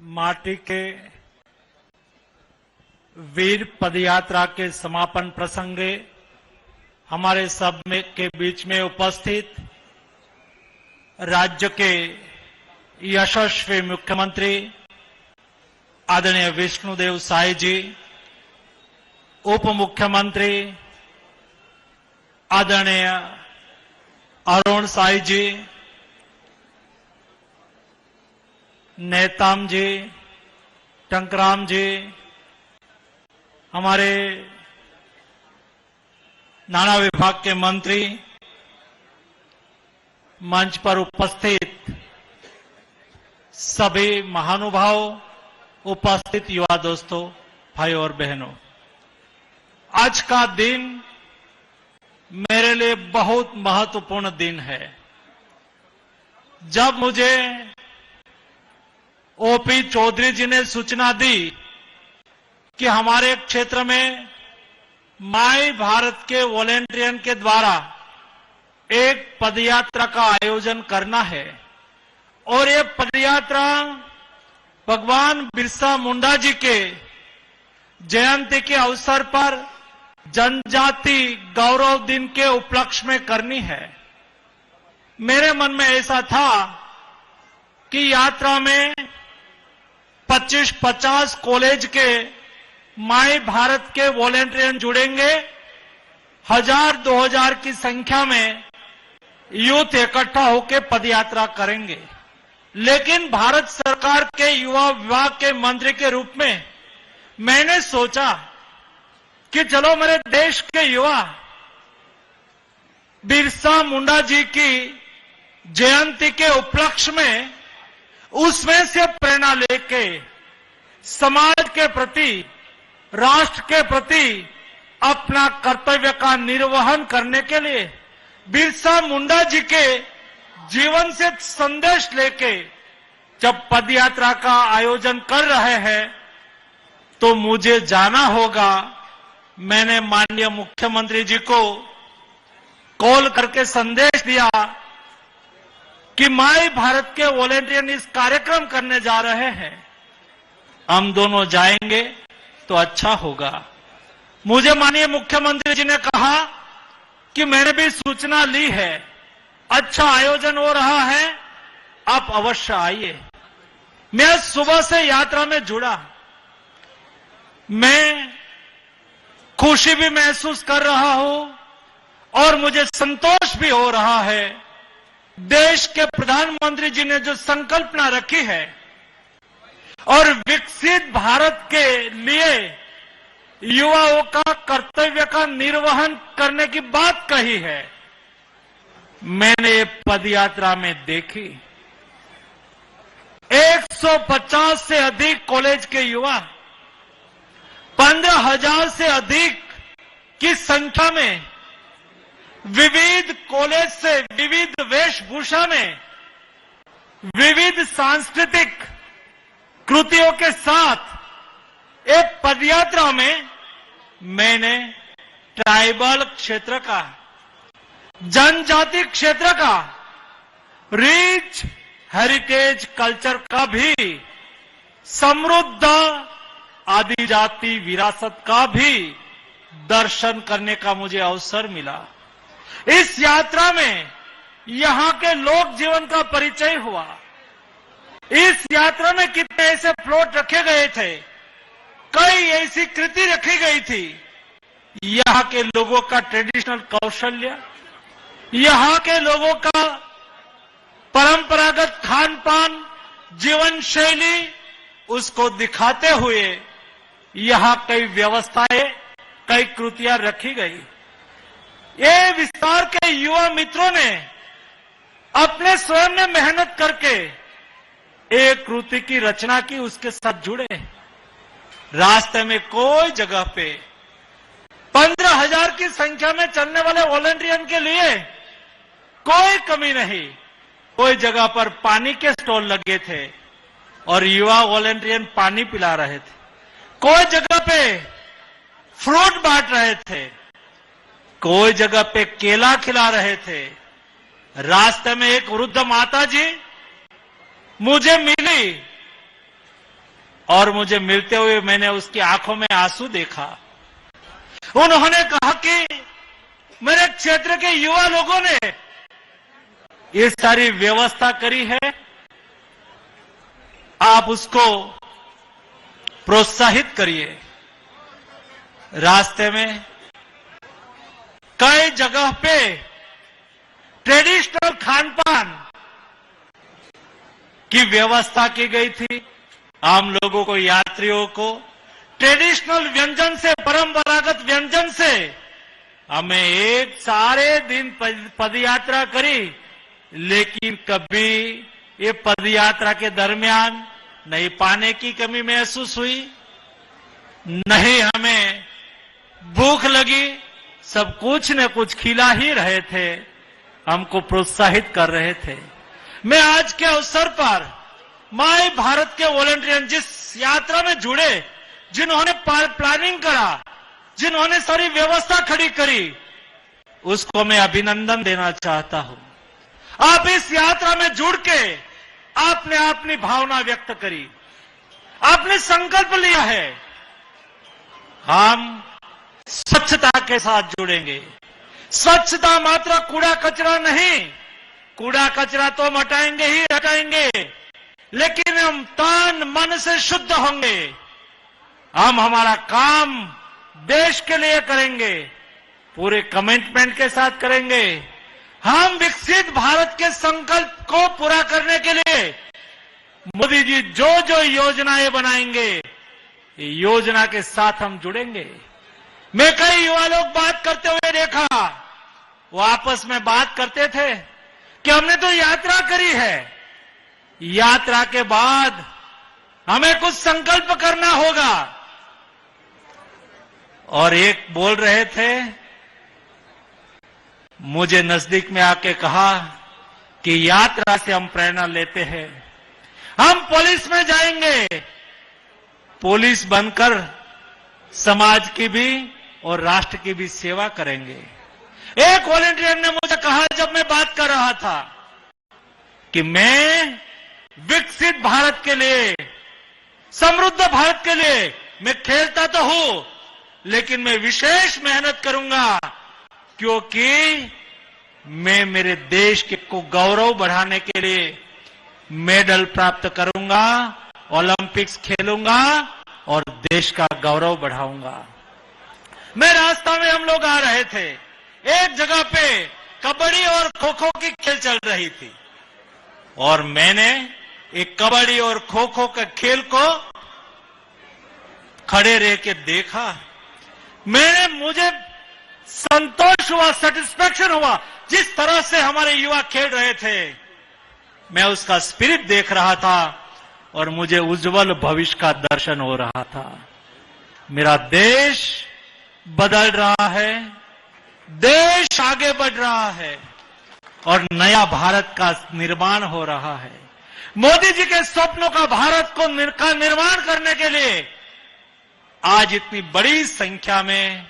माटी के वीर पदयात्रा के समापन प्रसंगे हमारे सब के बीच में उपस्थित राज्य के यशस्वी मुख्यमंत्री आदरणीय विष्णुदेव साय जी, उप मुख्यमंत्री आदरणीय अरुण साय जी, नेताम जी, टंकराम जी, हमारे नाना विभाग के मंत्री, मंच पर उपस्थित सभी महानुभाव, उपस्थित युवा दोस्तों, भाइयों और बहनों, आज का दिन मेरे लिए बहुत महत्वपूर्ण दिन है। जब मुझे ओपी चौधरी जी ने सूचना दी कि हमारे क्षेत्र में माई भारत के वॉलेंटियन के द्वारा एक पदयात्रा का आयोजन करना है और ये पदयात्रा भगवान बिरसा मुंडा जी के जयंती के अवसर पर जनजाति गौरव दिन के उपलक्ष्य में करनी है। मेरे मन में ऐसा था कि यात्रा में 25-50 कॉलेज के माई भारत के वॉलेंटियन जुड़ेंगे, 1000-2000 की संख्या में यूथ इकट्ठा होकर पदयात्रा करेंगे। लेकिन भारत सरकार के युवा विभाग के मंत्री के रूप में मैंने सोचा कि चलो मेरे देश के युवा बिरसा मुंडा जी की जयंती के उपलक्ष्य में उसमें से प्रेरणा लेके समाज के प्रति, राष्ट्र के प्रति अपना कर्तव्य का निर्वहन करने के लिए बिरसा मुंडा जी के जीवन से संदेश लेके जब पदयात्रा का आयोजन कर रहे हैं तो मुझे जाना होगा। मैंने माननीय मुख्यमंत्री जी को कॉल करके संदेश दिया कि माई भारत के वॉलेंटियर इस कार्यक्रम करने जा रहे हैं, हम दोनों जाएंगे तो अच्छा होगा। मुझे माननीय मुख्यमंत्री जी ने कहा कि मैंने भी सूचना ली है, अच्छा आयोजन हो रहा है, आप अवश्य आइए। मैं सुबह से यात्रा में जुड़ा, मैं खुशी भी महसूस कर रहा हूं और मुझे संतोष भी हो रहा है। देश के प्रधानमंत्री जी ने जो संकल्पना रखी है और विकसित भारत के लिए युवाओं का कर्तव्य का निर्वहन करने की बात कही है, मैंने पदयात्रा में देखी। 150 से अधिक कॉलेज के युवा 15,000 से अधिक की संख्या में विविध कॉलेज से विविध वेशभूषा में विविध सांस्कृतिक कृतियों के साथ एक पदयात्रा में मैंने ट्राइबल क्षेत्र का, जनजाति क्षेत्र का, रिच हेरिटेज कल्चर का भी, समृद्ध आदिजाति विरासत का भी दर्शन करने का मुझे अवसर मिला। इस यात्रा में यहां के लोक जीवन का परिचय हुआ। इस यात्रा में कितने ऐसे प्लॉट रखे गए थे, कई ऐसी कृति रखी गई थी। यहां के लोगों का ट्रेडिशनल कौशल्य, यहां के लोगों का परंपरागत खान पान, जीवन शैली, उसको दिखाते हुए यहां कई व्यवस्थाएं, कई कृतियां रखी गई। ये विस्तार के युवा मित्रों ने अपने स्वयं ने मेहनत करके एक कृति की रचना की, उसके साथ जुड़े। रास्ते में कोई जगह पे 15,000 की संख्या में चलने वाले वॉलंटियर के लिए कोई कमी नहीं। कोई जगह पर पानी के स्टॉल लगे थे और युवा वॉलंटियर पानी पिला रहे थे। कोई जगह पे फ्रूट बांट रहे थे, कोई जगह पे केला खिला रहे थे। रास्ते में एक वृद्ध माता जी मुझे मिली और मुझे मिलते हुए मैंने उसकी आंखों में आंसू देखा। उन्होंने कहा कि मेरे क्षेत्र के युवा लोगों ने ये सारी व्यवस्था करी है, आप उसको प्रोत्साहित करिए। रास्ते में कई जगह पे ट्रेडिशनल खान-पान की व्यवस्था की गई थी। आम लोगों को, यात्रियों को ट्रेडिशनल व्यंजन से, परंपरागत व्यंजन से हमें एक सारे दिन पदयात्रा करी, लेकिन कभी ये पदयात्रा के दरमियान नहीं पानी की कमी महसूस हुई, नहीं हमें भूख लगी। सब कुछ न कुछ खिला ही रहे थे, हमको प्रोत्साहित कर रहे थे। मैं आज के अवसर पर माय भारत के वॉलंटियर जिस यात्रा में जुड़े, जिन्होंने प्लानिंग करा, जिन्होंने सारी व्यवस्था खड़ी करी, उसको मैं अभिनंदन देना चाहता हूं। आप इस यात्रा में जुड़ के आपने अपनी भावना व्यक्त करी, आपने संकल्प लिया है हम स्वच्छता के साथ जुड़ेंगे। स्वच्छता मात्र कूड़ा कचरा नहीं, कूड़ा कचरा तो हटाएंगे ही हटाएंगे, लेकिन हम तन मन से शुद्ध होंगे। हम हमारा काम देश के लिए करेंगे, पूरे कमिटमेंट के साथ करेंगे। हम विकसित भारत के संकल्प को पूरा करने के लिए मोदी जी जो जो योजनाएं बनाएंगे, योजना के साथ हम जुड़ेंगे। मैं कई युवा लोग बात करते हुए देखा, वो आपस में बात करते थे कि हमने तो यात्रा करी है, यात्रा के बाद हमें कुछ संकल्प करना होगा। और एक बोल रहे थे, मुझे नजदीक में आके कहा कि यात्रा से हम प्रेरणा लेते हैं, हम पुलिस में जाएंगे, पुलिस बनकर समाज की भी और राष्ट्र की भी सेवा करेंगे। एक वॉलंटियर ने मुझे कहा जब मैं बात कर रहा था कि मैं विकसित भारत के लिए, समृद्ध भारत के लिए मैं खेलता तो हूं, लेकिन मैं विशेष मेहनत करूंगा, क्योंकि मैं मेरे देश के को गौरव बढ़ाने के लिए मेडल प्राप्त करूंगा, ओलंपिक्स खेलूंगा और देश का गौरव बढ़ाऊंगा। मैं रास्ता में हम लोग आ रहे थे, एक जगह पे कबड्डी और खो खो की खेल चल रही थी, और मैंने एक कबड्डी और खो खो के खेल को खड़े रह के देखा। मुझे संतोष हुआ, सेटिस्फेक्शन हुआ, जिस तरह से हमारे युवा खेल रहे थे। मैं उसका स्पिरिट देख रहा था और मुझे उज्जवल भविष्य का दर्शन हो रहा था। मेरा देश बदल रहा है, देश आगे बढ़ रहा है और नया भारत का निर्माण हो रहा है। मोदी जी के स्वप्नों का भारत को निर्माण करने के लिए आज इतनी बड़ी संख्या में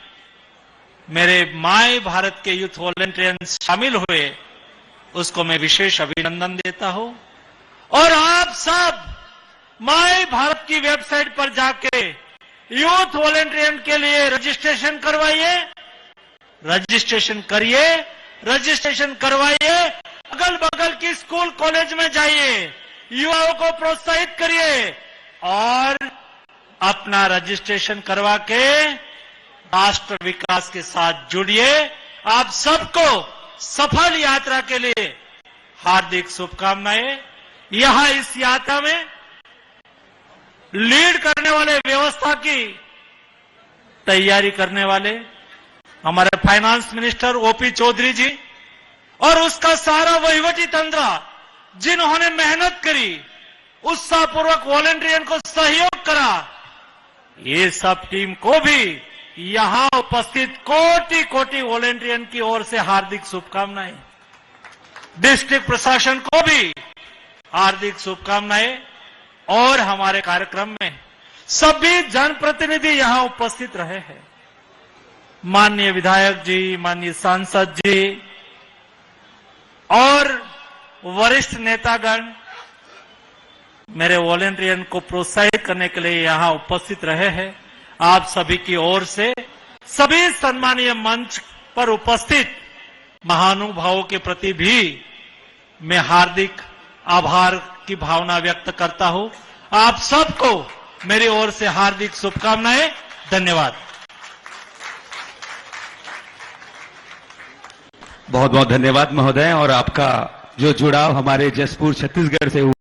मेरे माय भारत के यूथ वॉलंटियर्स शामिल हुए, उसको मैं विशेष अभिनंदन देता हूं। और आप सब माय भारत की वेबसाइट पर जाके यूथ वॉलंटियर के लिए रजिस्ट्रेशन करवाइए, रजिस्ट्रेशन करिए, रजिस्ट्रेशन करवाइए। अगल बगल की स्कूल कॉलेज में जाइए, युवाओं को प्रोत्साहित करिए और अपना रजिस्ट्रेशन करवा के राष्ट्र विकास के साथ जुड़िए। आप सबको सफल यात्रा के लिए हार्दिक शुभकामनाएं। यहां इस यात्रा में लीड करने वाले, व्यवस्था की तैयारी करने वाले हमारे फाइनेंस मिनिस्टर ओपी चौधरी जी और उसका सारा वहीवटी तंत्र, जिन्होंने मेहनत करी, उत्साहपूर्वक वॉलंटियर को सहयोग करा, ये सब टीम को भी यहां उपस्थित कोटि कोटि वॉलंटियर की ओर से हार्दिक शुभकामनाएं। डिस्ट्रिक्ट प्रशासन को भी हार्दिक शुभकामनाएं। और हमारे कार्यक्रम में सभी जनप्रतिनिधि यहां उपस्थित रहे हैं, माननीय विधायक जी, माननीय सांसद जी और वरिष्ठ नेतागण, मेरे वॉलेंटियन को प्रोत्साहित करने के लिए यहां उपस्थित रहे हैं, आप सभी की ओर से सभी सम्मानीय मंच पर उपस्थित महानुभावों के प्रति भी मैं हार्दिक आभार की भावना व्यक्त करता हूं। आप सबको मेरी ओर से हार्दिक शुभकामनाएं। धन्यवाद। बहुत बहुत धन्यवाद महोदय। और आपका जो जुड़ाव हमारे जसपुर छत्तीसगढ़ से